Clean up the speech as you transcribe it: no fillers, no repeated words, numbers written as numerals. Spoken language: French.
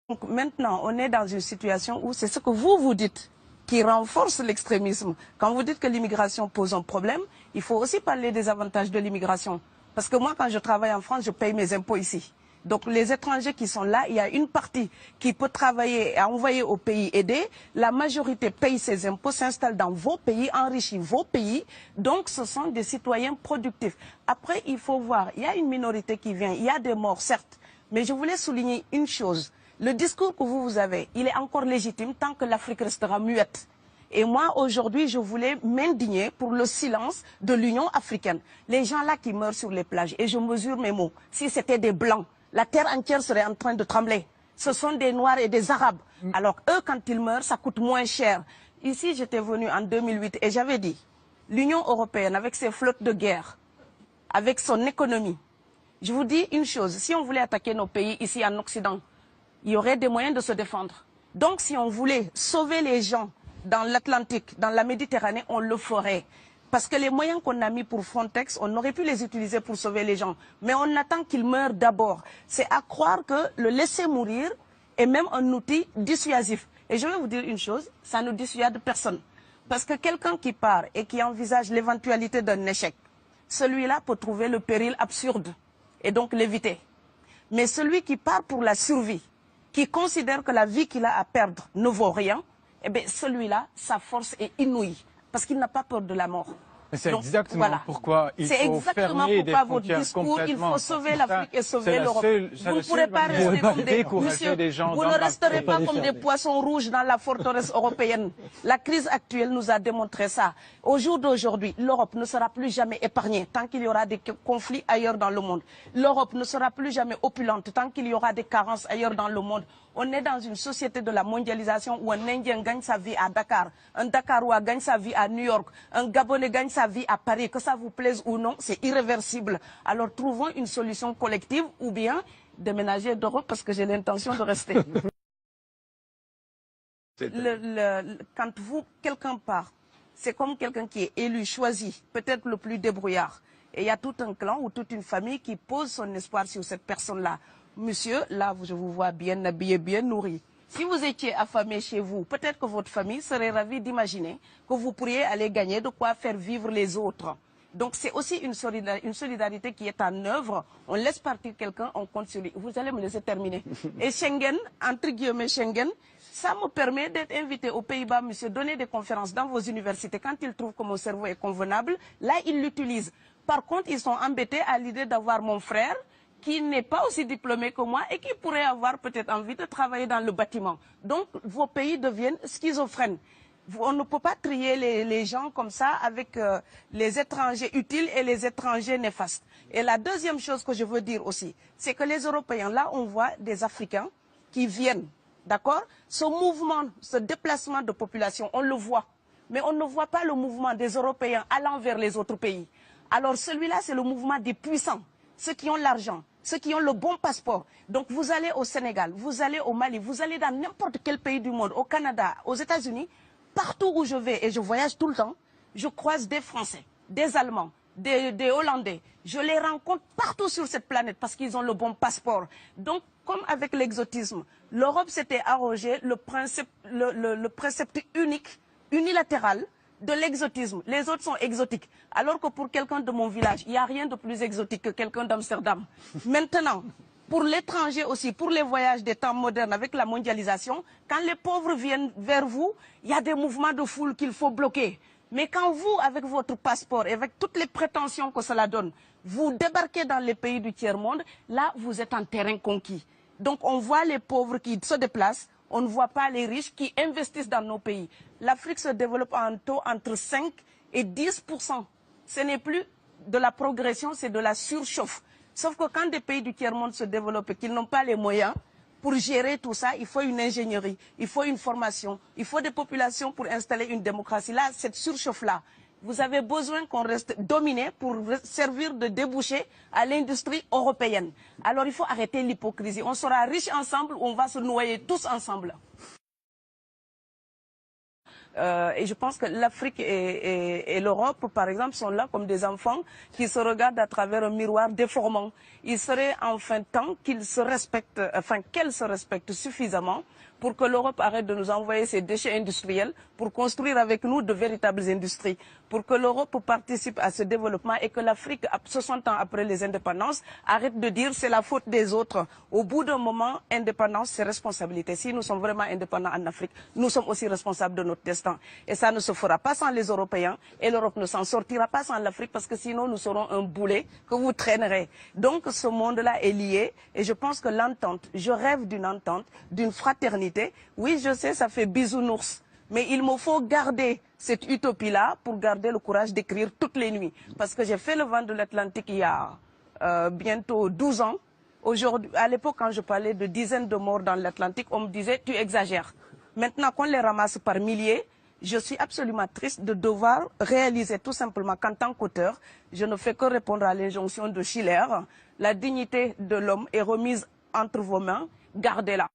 Donc maintenant, on est dans une situation où c'est ce que vous dites qui renforce l'extrémisme. Quand vous dites que l'immigration pose un problème, il faut aussi parler des avantages de l'immigration. Parce que moi, quand je travaille en France, je paye mes impôts ici. Donc les étrangers qui sont là, il y a une partie qui peut travailler et envoyer au pays aider. La majorité paye ses impôts, s'installe dans vos pays, enrichit vos pays. Donc ce sont des citoyens productifs. Après, il faut voir, il y a une minorité qui vient, il y a des morts, certes. Mais je voulais souligner une chose. Le discours que vous avez, il est encore légitime tant que l'Afrique restera muette. Et moi, aujourd'hui, je voulais m'indigner pour le silence de l'Union africaine. Les gens là qui meurent sur les plages, et je mesure mes mots, si c'était des Blancs, la terre entière serait en train de trembler. Ce sont des Noirs et des Arabes. Alors eux, quand ils meurent, ça coûte moins cher. Ici, j'étais venu en 2008 et j'avais dit, l'Union européenne, avec ses flottes de guerre, avec son économie, je vous dis une chose, si on voulait attaquer nos pays ici en Occident, il y aurait des moyens de se défendre. Donc si on voulait sauver les gens dans l'Atlantique, dans la Méditerranée, on le ferait. Parce que les moyens qu'on a mis pour Frontex, on aurait pu les utiliser pour sauver les gens. Mais on attend qu'ils meurent d'abord. C'est à croire que le laisser mourir est même un outil dissuasif. Et je vais vous dire une chose, ça ne dissuade personne. Parce que quelqu'un qui part et qui envisage l'éventualité d'un échec, celui-là peut trouver le péril absurde et donc l'éviter. Mais celui qui part pour la survie, qui considère que la vie qu'il a à perdre ne vaut rien, eh bien celui-là, sa force est inouïe, parce qu'il n'a pas peur de la mort. C'est exactement pourquoi il faut fermer des frontières complètement. Il faut sauver l'Afrique et sauver l'Europe. Vous ne pourrez pas rester comme vous ne resterez pas comme des poissons rouges dans la forteresse européenne. La crise actuelle nous a démontré ça. Au jour d'aujourd'hui, l'Europe ne sera plus jamais épargnée tant qu'il y aura des conflits ailleurs dans le monde. L'Europe ne sera plus jamais opulente tant qu'il y aura des carences ailleurs dans le monde. On est dans une société de la mondialisation où un Indien gagne sa vie à Dakar, un Dakarois gagne sa vie à New York, un Gabonais gagne sa vie à Paris. Que ça vous plaise ou non, c'est irréversible. Alors trouvons une solution collective ou bien déménager d'Europe parce que j'ai l'intention de rester. Quand quelqu'un part, c'est comme quelqu'un qui est élu, choisi, peut-être le plus débrouillard. Et il y a tout un clan ou toute une famille qui pose son espoir sur cette personne-là. Monsieur, là, je vous vois bien habillé, bien nourri. Si vous étiez affamé chez vous, peut-être que votre famille serait ravie d'imaginer que vous pourriez aller gagner de quoi faire vivre les autres. Donc c'est aussi une solidarité qui est en œuvre. On laisse partir quelqu'un, on compte sur lui. Vous allez me laisser terminer. Et Schengen, entre guillemets Schengen, ça me permet d'être invité aux Pays-Bas, monsieur, donner des conférences dans vos universités. Quand ils trouvent que mon cerveau est convenable, là, ils l'utilisent. Par contre, ils sont embêtés à l'idée d'avoir mon frère, qui n'est pas aussi diplômé que moi et qui pourrait avoir peut-être envie de travailler dans le bâtiment. Donc, vos pays deviennent schizophrènes. On ne peut pas trier les gens comme ça avec les étrangers utiles et les étrangers néfastes. Et la deuxième chose que je veux dire aussi, c'est que les Européens, là, on voit des Africains qui viennent, d'accord? Ce mouvement, ce déplacement de population, on le voit. Mais on ne voit pas le mouvement des Européens allant vers les autres pays. Alors celui-là, c'est le mouvement des puissants, ceux qui ont l'argent, ceux qui ont le bon passeport. Donc vous allez au Sénégal, vous allez au Mali, vous allez dans n'importe quel pays du monde, au Canada, aux États-Unis, partout où je vais, et je voyage tout le temps, je croise des Français, des Allemands, des Hollandais. Je les rencontre partout sur cette planète parce qu'ils ont le bon passeport. Donc, comme avec l'exotisme, l'Europe s'était arrogé le précepte unique, unilatéral, de l'exotisme. Les autres sont exotiques. Alors que pour quelqu'un de mon village, il n'y a rien de plus exotique que quelqu'un d'Amsterdam. Maintenant, pour l'étranger aussi, pour les voyages des temps modernes avec la mondialisation, quand les pauvres viennent vers vous, il y a des mouvements de foule qu'il faut bloquer. Mais quand vous, avec votre passeport et avec toutes les prétentions que cela donne, vous débarquez dans les pays du tiers-monde, là, vous êtes en terrain conquis. Donc, on voit les pauvres qui se déplacent, on ne voit pas les riches qui investissent dans nos pays. L'Afrique se développe en taux entre 5 et 10%. Ce n'est plus de la progression, c'est de la surchauffe. Sauf que quand des pays du tiers-monde se développent et qu'ils n'ont pas les moyens pour gérer tout ça, il faut une ingénierie, il faut une formation, il faut des populations pour installer une démocratie. Là, cette surchauffe-là, vous avez besoin qu'on reste dominé pour servir de débouché à l'industrie européenne. Alors il faut arrêter l'hypocrisie. On sera riches ensemble ou on va se noyer tous ensemble. Et je pense que l'Afrique et l'Europe, par exemple, sont là comme des enfants qui se regardent à travers un miroir déformant. Il serait enfin temps qu'ils se respectent, enfin qu'elles se respectent suffisamment pour que l'Europe arrête de nous envoyer ses déchets industriels pour construire avec nous de véritables industries, pour que l'Europe participe à ce développement et que l'Afrique, 60 ans après les indépendances, arrête de dire c'est la faute des autres. Au bout d'un moment, indépendance, c'est responsabilité. Si nous sommes vraiment indépendants en Afrique, nous sommes aussi responsables de notre destin. Et ça ne se fera pas sans les Européens et l'Europe ne s'en sortira pas sans l'Afrique parce que sinon nous serons un boulet que vous traînerez. Donc ce monde-là est lié et je pense que l'entente, je rêve d'une entente, d'une fraternité. Oui, je sais, ça fait bisounours. Mais il me faut garder cette utopie-là pour garder le courage d'écrire toutes les nuits. Parce que j'ai fait le vent de l'Atlantique il y a bientôt 12 ans. Aujourd'hui, à l'époque, quand je parlais de dizaines de morts dans l'Atlantique, on me disait « tu exagères ». Maintenant qu'on les ramasse par milliers, je suis absolument triste de devoir réaliser tout simplement qu'en tant qu'auteur, je ne fais que répondre à l'injonction de Schiller. La dignité de l'homme est remise entre vos mains, gardez-la.